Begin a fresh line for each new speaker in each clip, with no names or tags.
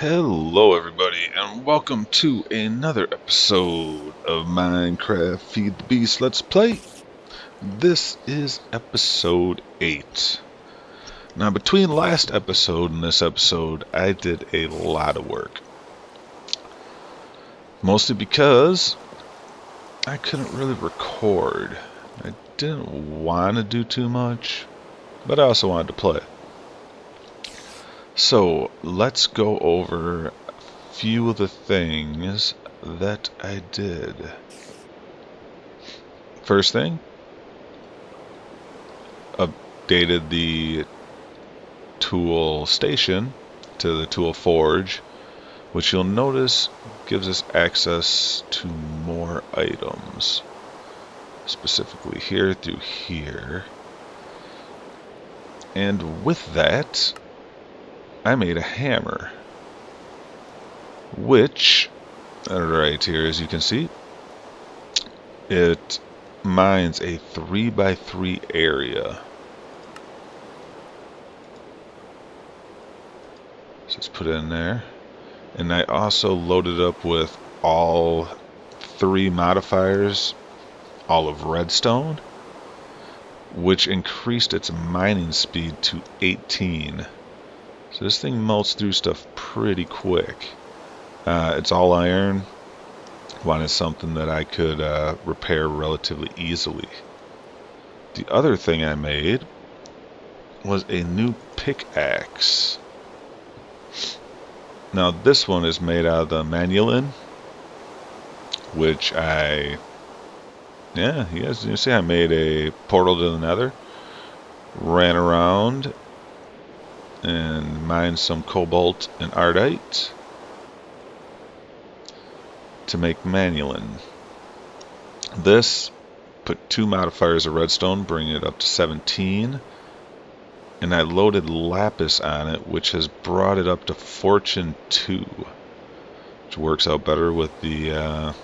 Hello, everybody, and welcome to another episode of Minecraft Feed the Beast Let's Play. This is episode 8. Now, between last episode and this episode, I did a lot of work. Mostly because I couldn't really record. I didn't want to do too much, but I also wanted to play. So, let's go over a few of the things that I did. First thing, updated the tool station to the tool forge, which you'll notice gives us access to more items, specifically here through here. And with that, I made a hammer, which, right here as you can see, it mines a 3x3 area. So let's put it in there. And I also loaded up with all 3 modifiers, all of redstone, which increased its mining speed to 18. So this thing melts through stuff pretty quick. It's all iron. Wanted something that I could repair relatively easily. The other thing I made was a new pickaxe. Now this one is made out of the manulin, which you see I made a portal to the nether, ran around and mined some cobalt and ardite to make manulin. This put 2 modifiers of redstone, bringing it up to 17. And I loaded lapis on it, which has brought it up to fortune 2, which works out better with the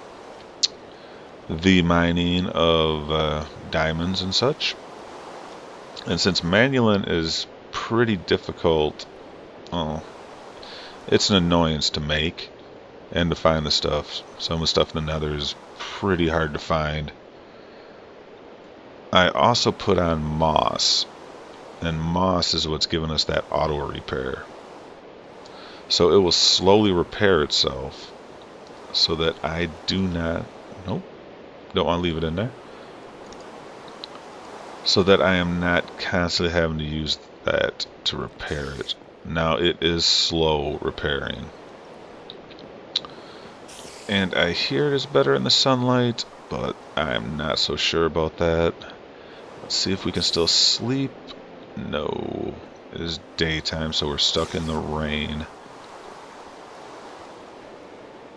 mining of diamonds and such. And since manulin is pretty difficult, it's an annoyance to make and to find the stuff. Some of the stuff in the nether is pretty hard to find. I also put on moss, and moss is what's giving us that auto repair. So it will slowly repair itself so that I don't want to leave it in there, so that I am not constantly having to use that to repair it. Now it is slow repairing, and I hear it is better in the sunlight, but I'm not so sure about that. Let's see if we can still sleep. No, it is daytime, so we're stuck in the rain.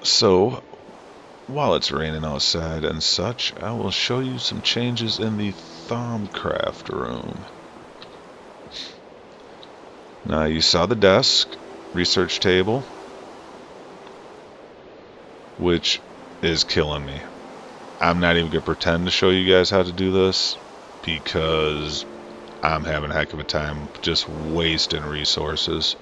So, while it's raining outside and such, I will show you some changes in the Thaumcraft room. Now, you saw the desk, research table, which is killing me. I'm not even going to pretend to show you guys how to do this, because I'm having a heck of a time just wasting resources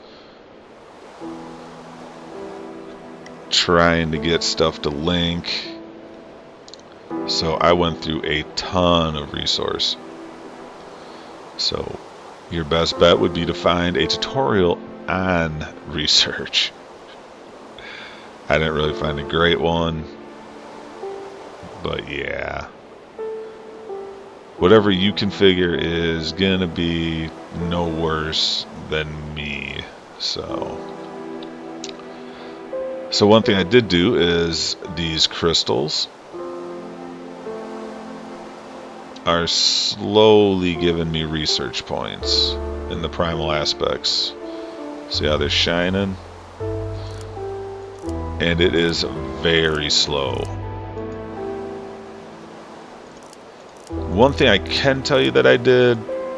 trying to get stuff to link. So I went through a ton of resource. So your best bet would be to find a tutorial on research. I didn't really find a great one, but yeah. Whatever you configure is gonna be no worse than me. So one thing I did do is these crystals are slowly giving me research points in the primal aspects. See how they're shining? And it is very slow. One thing I can tell you that I did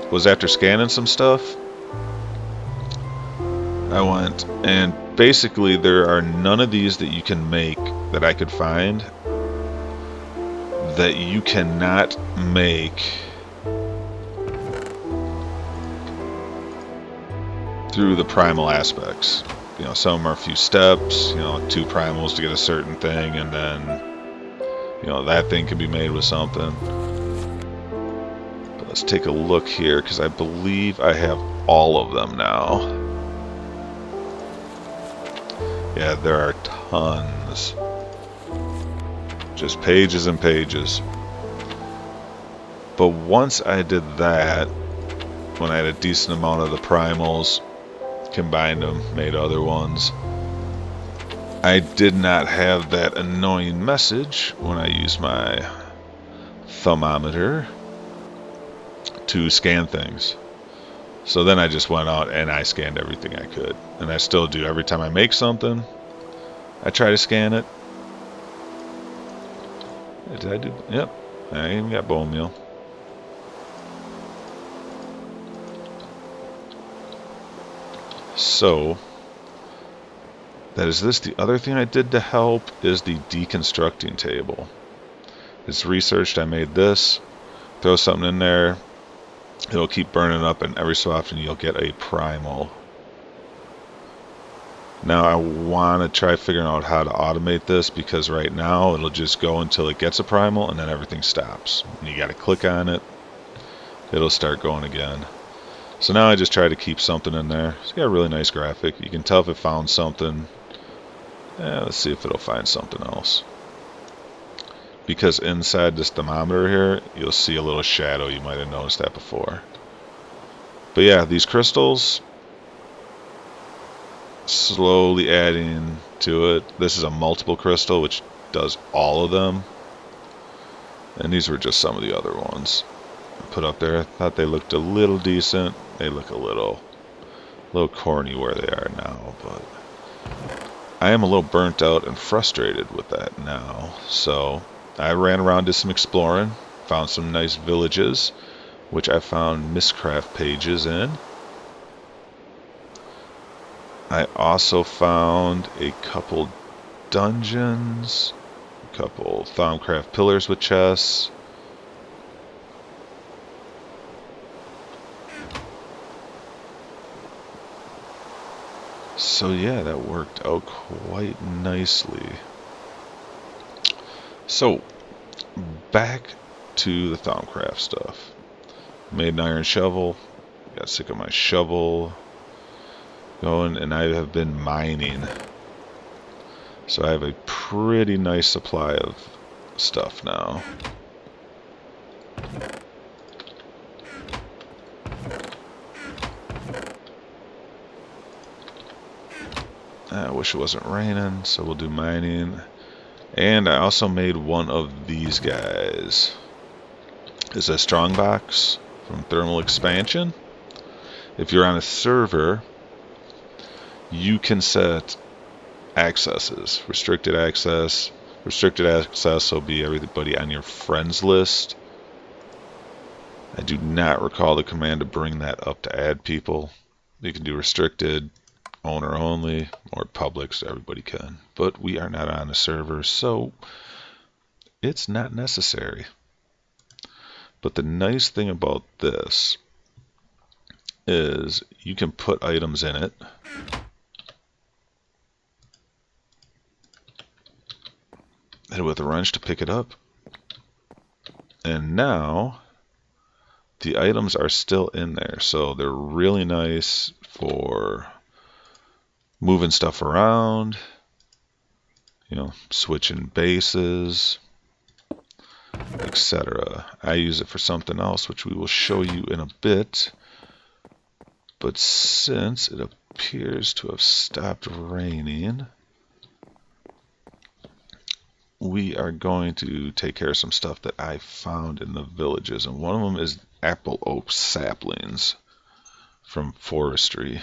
was, after scanning some stuff, I went and basically there are none of these that you can make that I could find that you cannot make through the primal aspects. some of them are a few steps, 2 primals to get a certain thing, and then, that thing can be made with something. But let's take a look here, because I believe I have all of them now. Yeah, there are tons. Just pages and pages. But once I did that, when I had a decent amount of the primals, combined them, made other ones, I did not have that annoying message when I used my thermometer to scan things. So then I just went out and I scanned everything I could. And I still do. Every time I make something, I try to scan it. Did I do? Yep. I even got bone meal. So, that is this. The other thing I did to help is the deconstructing table. It's researched. I made this. Throw something in there. It'll keep burning up, and every so often you'll get a primal. Now I want to try figuring out how to automate this, because right now it'll just go until it gets a primal and then everything stops. And you got to click on it. It'll start going again. So now I just try to keep something in there. It's got a really nice graphic. You can tell if it found something. Let's see if it'll find something else. Because inside this thermometer here, you'll see a little shadow. You might have noticed that before. But yeah, these crystals, slowly adding to it. This is a multiple crystal, which does all of them. And these were just some of the other ones I put up there. I thought they looked a little decent. They look a little corny where they are now, but I am a little burnt out and frustrated with that now. So I ran around, did some exploring, found some nice villages, which I found Mistcraft pages in. I also found a couple dungeons, a couple Thaumcraft pillars with chests. So yeah, that worked out quite nicely. So, back to the Thaumcraft stuff. Made an iron shovel, got sick of my shovel going, and I have been mining. So I have a pretty nice supply of stuff now. I wish it wasn't raining, so we'll do mining. And I also made one of these guys. It's a strongbox from Thermal Expansion. If you're on a server, you can set accesses. Restricted access. Restricted access will be everybody on your friends list. I do not recall the command to bring that up to add people. You can do restricted, owner only, or public, so everybody can. But we are not on a server, so it's not necessary. But the nice thing about this is you can put items in it. Hit it with a wrench to pick it up. And now the items are still in there, so they're really nice for moving stuff around, switching bases, etc. I use it for something else, which we will show you in a bit. But since it appears to have stopped raining, we are going to take care of some stuff that I found in the villages. And one of them is apple oak saplings from forestry,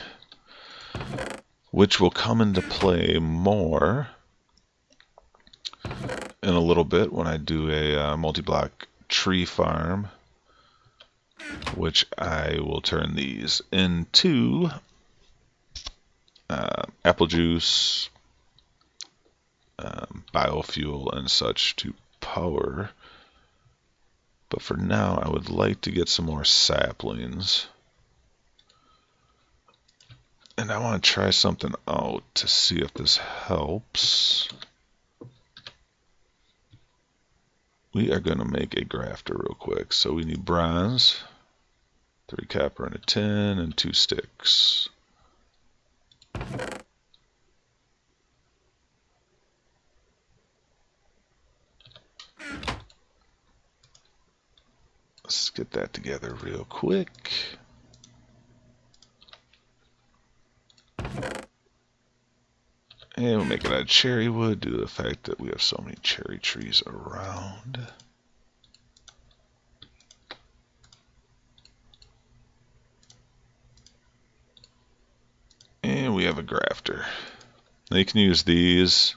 which will come into play more in a little bit when I do a multi-block tree farm, which I will turn these into apple juice, biofuel, and such to power. But for now, I would like to get some more saplings. And I want to try something out to see if this helps. We are going to make a grafter real quick. So we need bronze, 3 copper and a tin, and 2 sticks. Let's get that together real quick. And we'll make it out of cherry wood due to the fact that we have so many cherry trees around. And we have a grafter. Now you can use these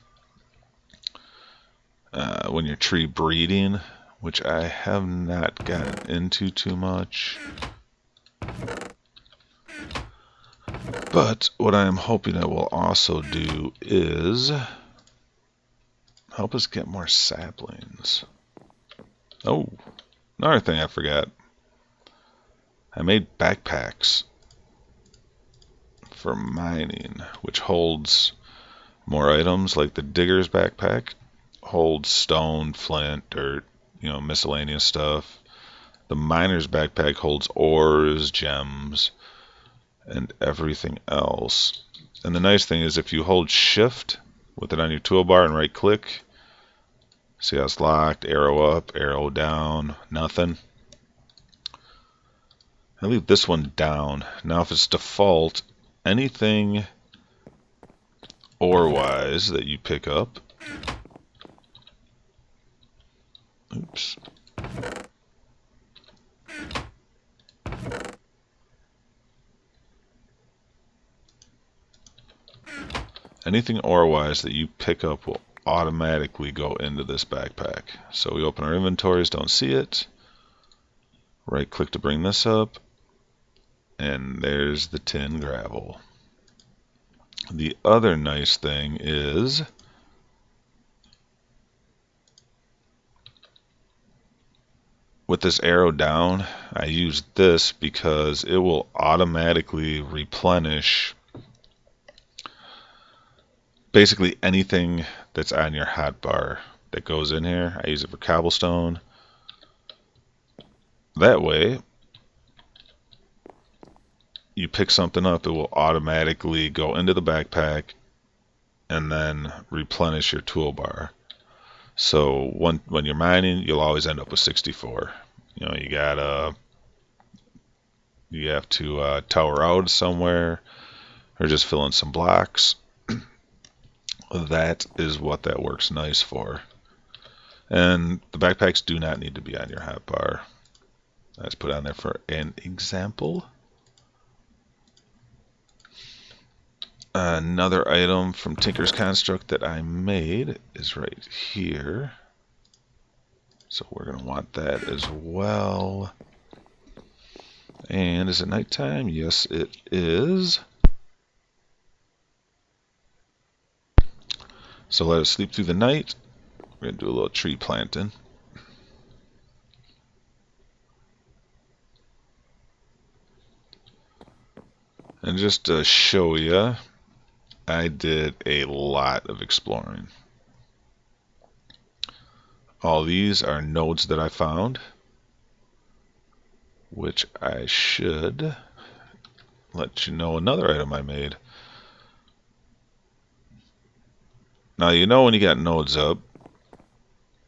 when you're tree breeding, which I have not gotten into too much. But what I am hoping it will also do is help us get more saplings. Oh, another thing I forgot. I made backpacks for mining, which holds more items, like the digger's backpack holds stone, flint, dirt, miscellaneous stuff. The miner's backpack holds ores, gems, and everything else. And the nice thing is if you hold shift with it on your toolbar and right click, see how it's locked, arrow up, arrow down, nothing. I leave this one down. Now if it's default, anything ore-wise that you pick up, oops, anything ore-wise that you pick up will automatically go into this backpack. So we open our inventories, don't see it. Right click to bring this up. And there's the tin gravel. The other nice thing is with this arrow down, I use this because it will automatically replenish basically anything that's on your hotbar that goes in here. I use it for cobblestone. That way, you pick something up, it will automatically go into the backpack and then replenish your toolbar. So when you're mining, you'll always end up with 64. You have to tower out somewhere or just fill in some blocks. That is what that works nice for. And the backpacks do not need to be on your hotbar. Let's put on there for an example. Another item from Tinker's Construct that I made is right here. So we're going to want that as well. And is it nighttime? Yes, it is. So let us sleep through the night. We're going to do a little tree planting. And just to show you, I did a lot of exploring. All these are nodes that I found, which I should let you know another item I made. Now when you got nodes up,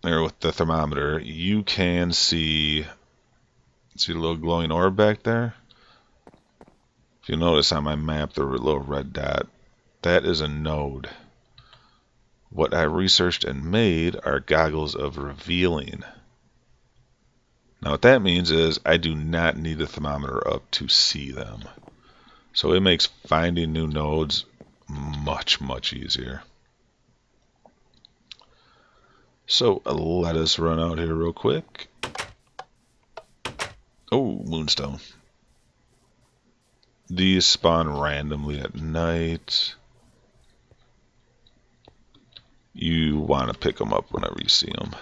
there with the thermometer, you can see the little glowing orb back there? If you notice on my map, the little red dot, that is a node. What I researched and made are goggles of revealing. Now what that means is I do not need the thermometer up to see them. So it makes finding new nodes much, much easier. So let us run out here real quick. Oh, moonstone. These spawn randomly at night. You want to pick them up whenever you see them.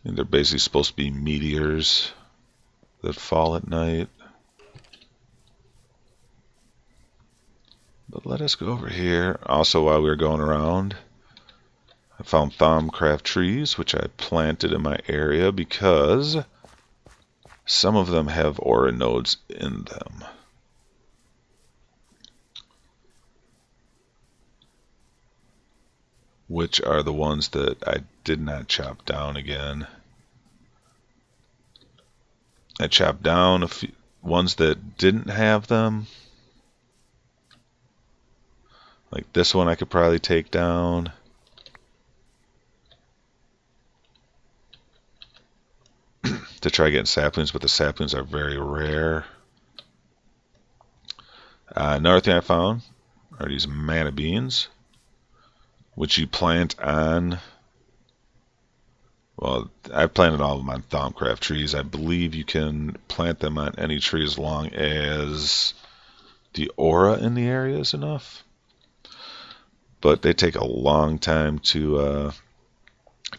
And they're basically supposed to be meteors that fall at night. But let us go over here. Also, while we were going around, I found Thaumcraft trees, which I planted in my area because some of them have aura nodes in them. Which are the ones that I did not chop down again. I chopped down a few ones that didn't have them. Like this one I could probably take down. To try getting saplings, but the saplings are very rare. Another thing I found are these mana beans, which you plant on. Well, I planted all of them on Thaumcraft trees. I believe you can plant them on any tree as long as the aura in the area is enough. But they take a long time to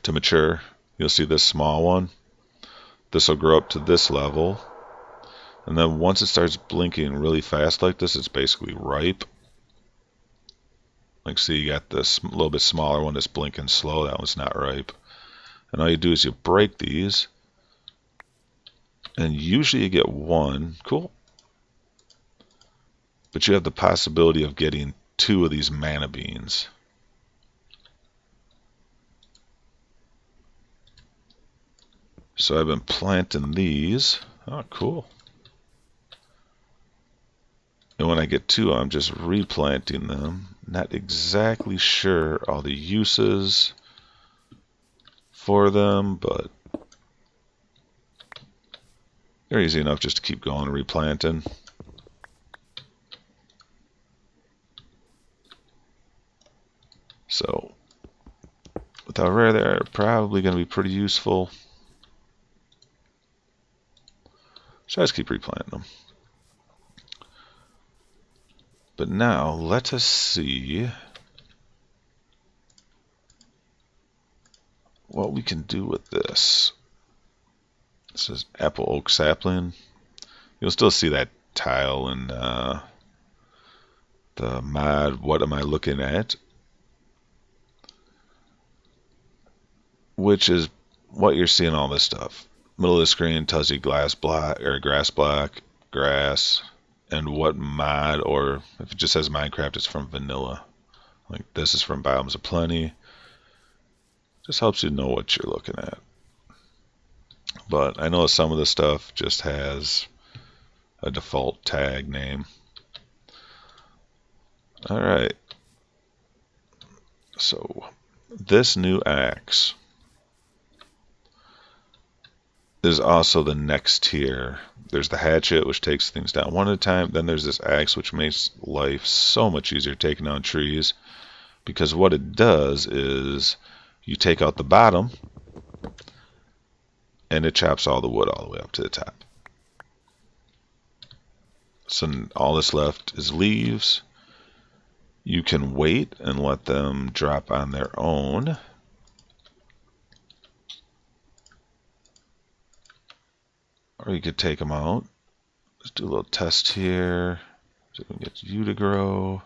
mature. You'll see this small one. This will grow up to this level. And then once it starts blinking really fast like this, it's basically ripe. Like, see, you got this little bit smaller one that's blinking slow. That one's not ripe. And all you do is you break these. And usually you get one. Cool. But you have the possibility of getting 2 of these mana beans. So I've been planting these. Oh, cool. And when I get 2, I'm just replanting them. Not exactly sure all the uses for them, but they're easy enough just to keep going and replanting. So, without rare, they're probably going to be pretty useful. So I just keep replanting them. But now, let us see what we can do with this. This is apple oak sapling. You'll still see that tile in the mod, what am I looking at? Which is what you're seeing all this stuff. Middle of the screen tells you glass block or grass block, grass, and what mod, or if it just says Minecraft, it's from vanilla. Like this is from Biomes of Plenty. Just helps you know what you're looking at. But I know some of the stuff just has a default tag name. Alright. So this new axe is also the next tier. There's the hatchet, which takes things down one at a time. Then there's this axe, which makes life so much easier taking down trees. Because what it does is you take out the bottom, and it chops all the wood all the way up to the top. So all that's left is leaves. You can wait and let them drop on their own. Or you could take them out. Let's do a little test here. So we can get you to grow.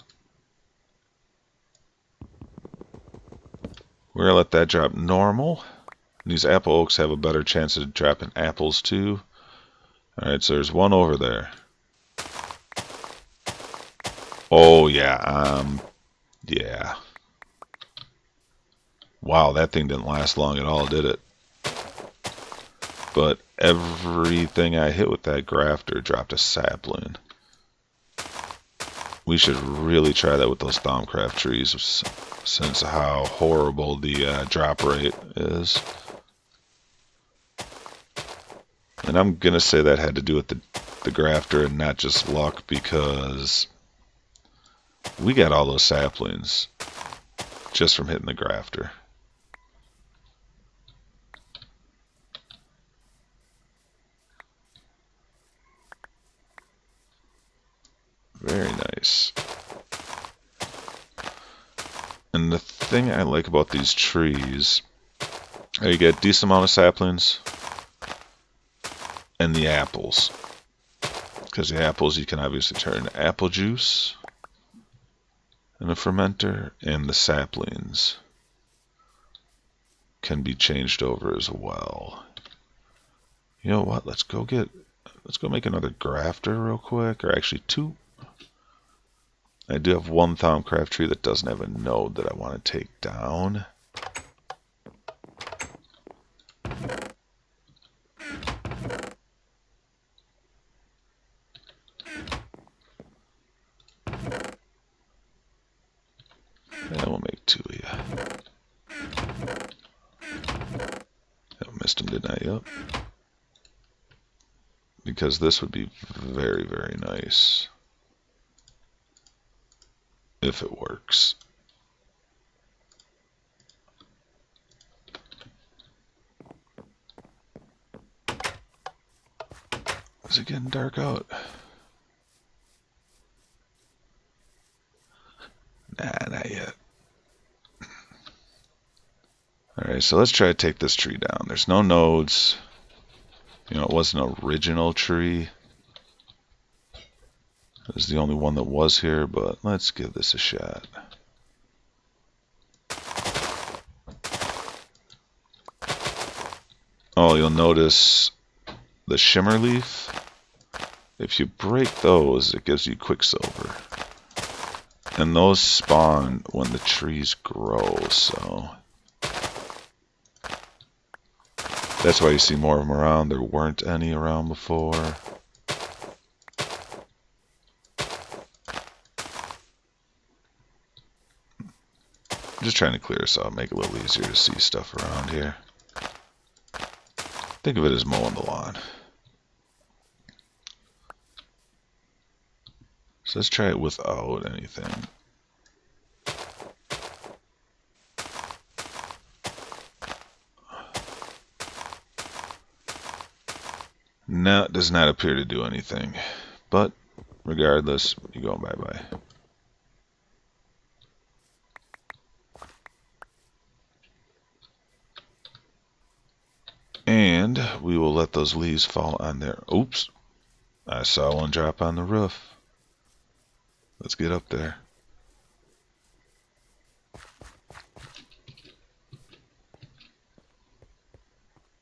We're going to let that drop normal. These apple oaks have a better chance of dropping apples too. Alright, so there's one over there. Oh yeah, yeah. Wow, that thing didn't last long at all, did it? But everything I hit with that grafter dropped a sapling. We should really try that with those Thaumcraft trees, since how horrible the drop rate is. And I'm gonna say that had to do with the grafter and not just luck, because we got all those saplings just from hitting the grafter. Very nice. And the thing I like about these trees, you get a decent amount of saplings and the apples. Because the apples you can obviously turn into apple juice. And the fermenter and the saplings can be changed over as well. You know what? Let's go make another grafter real quick, or actually two. I do have one Thaumcraft tree that doesn't have a node that I want to take down. And we'll make two of you. I missed him, didn't I? Yep. Because this would be very, very nice if it works. Is it getting dark out? Nah, not yet. Alright, so let's try to take this tree down. There's no nodes. You know, it was an original tree. It was the only one that was here, but let's give this a shot. Oh, you'll notice the shimmer leaf. If you break those, it gives you quicksilver. And those spawn when the trees grow, so that's why you see more of them around. There weren't any around before. I'm just trying to clear this out, make it a little easier to see stuff around here. Think of it as mowing the lawn. So let's try it without anything. No, it does not appear to do anything. But regardless, you're going bye-bye. And we will let those leaves fall on there. Oops. I saw one drop on the roof. Let's get up there.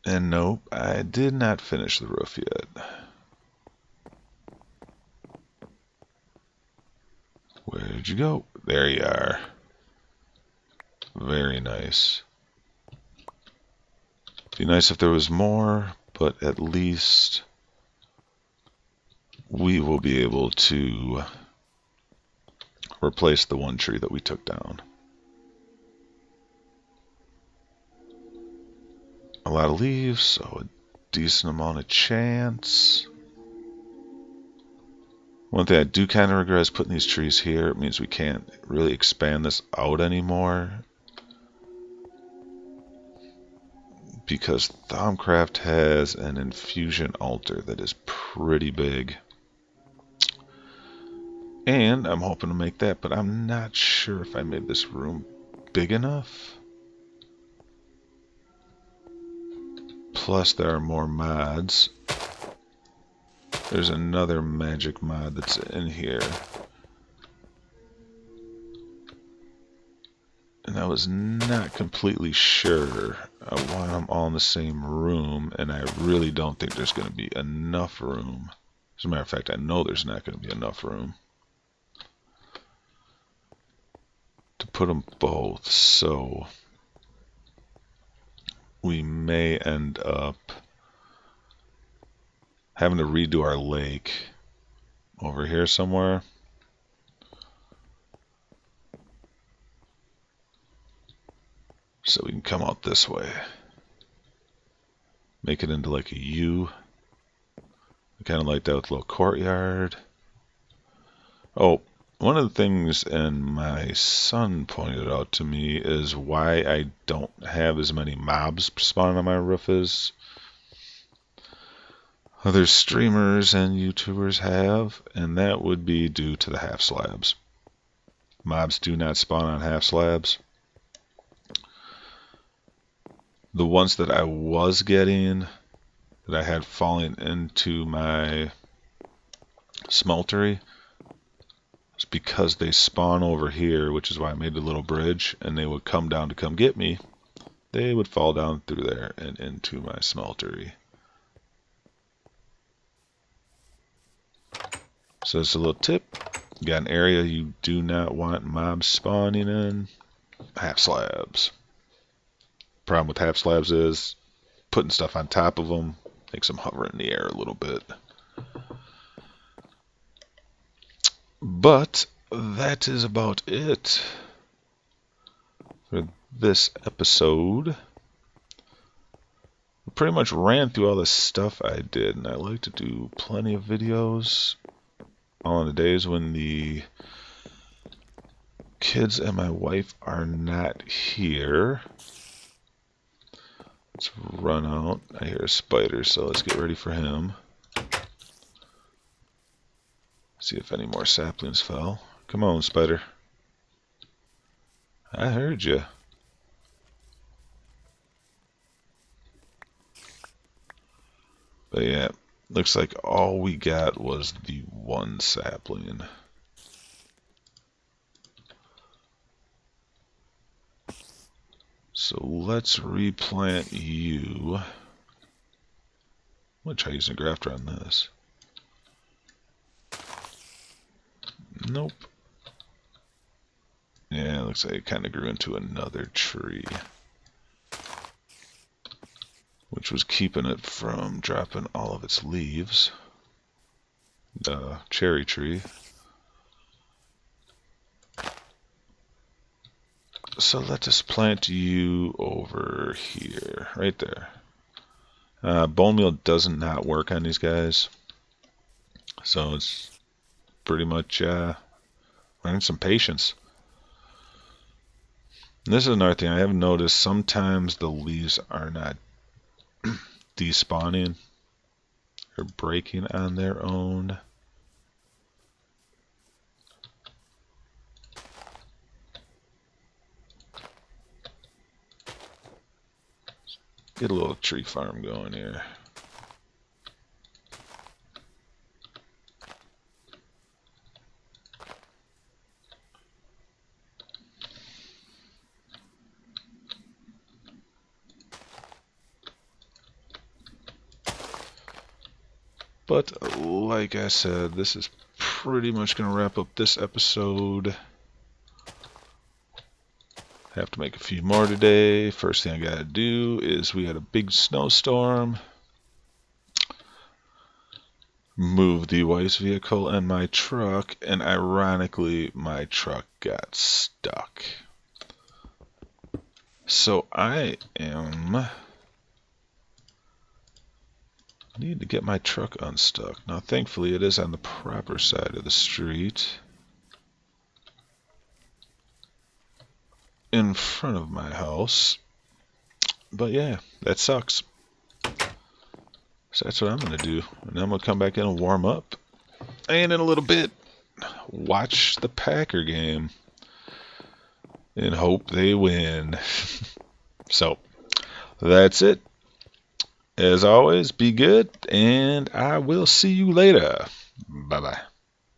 And nope, I did not finish the roof yet. Where'd you go? There you are. Very nice. Be nice if there was more, but at least we will be able to replace the one tree that we took down. A lot of leaves, so a decent amount of chance. One thing I do kind of regret is putting these trees here. It means we can't really expand this out anymore, because Thaumcraft has an infusion altar that is pretty big. And I'm hoping to make that, but I'm not sure if I made this room big enough. Plus there are more mods. There's another magic mod that's in here. And I was not completely sure I want them all in the same room, and I really don't think there's going to be enough room. As a matter of fact, I know there's not going to be enough room to put them both, so we may end up having to redo our lake over here somewhere. So we can come out this way. Make it into like a U. I kind of like that with a little courtyard. Oh, one of the things, and my son pointed out to me, is why I don't have as many mobs spawning on my roof as other streamers and YouTubers have, and that would be due to the half slabs. Mobs do not spawn on half slabs. The ones that I was getting, that I had falling into my smeltery, It's because they spawn over here, which is why I made a little bridge, and they would come down to come get me. They would fall down through there and into my smeltery. So it's a little tip. You got an area you do not want mobs spawning in. Half slabs. Problem with half slabs is putting stuff on top of them makes them hover in the air a little bit. But that is about it for this episode. I pretty much ran through all the stuff I did, and I like to do plenty of videos on the days when the kids and my wife are not here. Let's run out. I hear a spider, so let's get ready for him. See if any more saplings fell. Come on, spider. I heard you. But yeah, looks like all we got was the one sapling. So let's replant you. I'm going to try using a grafter on this. Nope. Yeah, it looks like it kind of grew into another tree, which was keeping it from dropping all of its leaves. The cherry tree. So let us plant you over here, right there. Bone meal does not work on these guys, so it's pretty much learn some patience. And this is another thing I have noticed. Sometimes the leaves are not despawning or breaking on their own. Get a little tree farm going here. But like I said, this is pretty much going to wrap up this episode. Have to make a few more today. First thing I got to do is we had a big snowstorm. Move the wife's vehicle and my truck, and ironically my truck got stuck. So I need to get my truck unstuck. Now thankfully it is on the proper side of the street, in front of my house. But yeah, that sucks. So that's what I'm going to do. And I'm going to come back in and warm up. And in a little bit, watch the Packer game. And hope they win. So, that's it. As always, be good. And I will see you later. Bye-bye.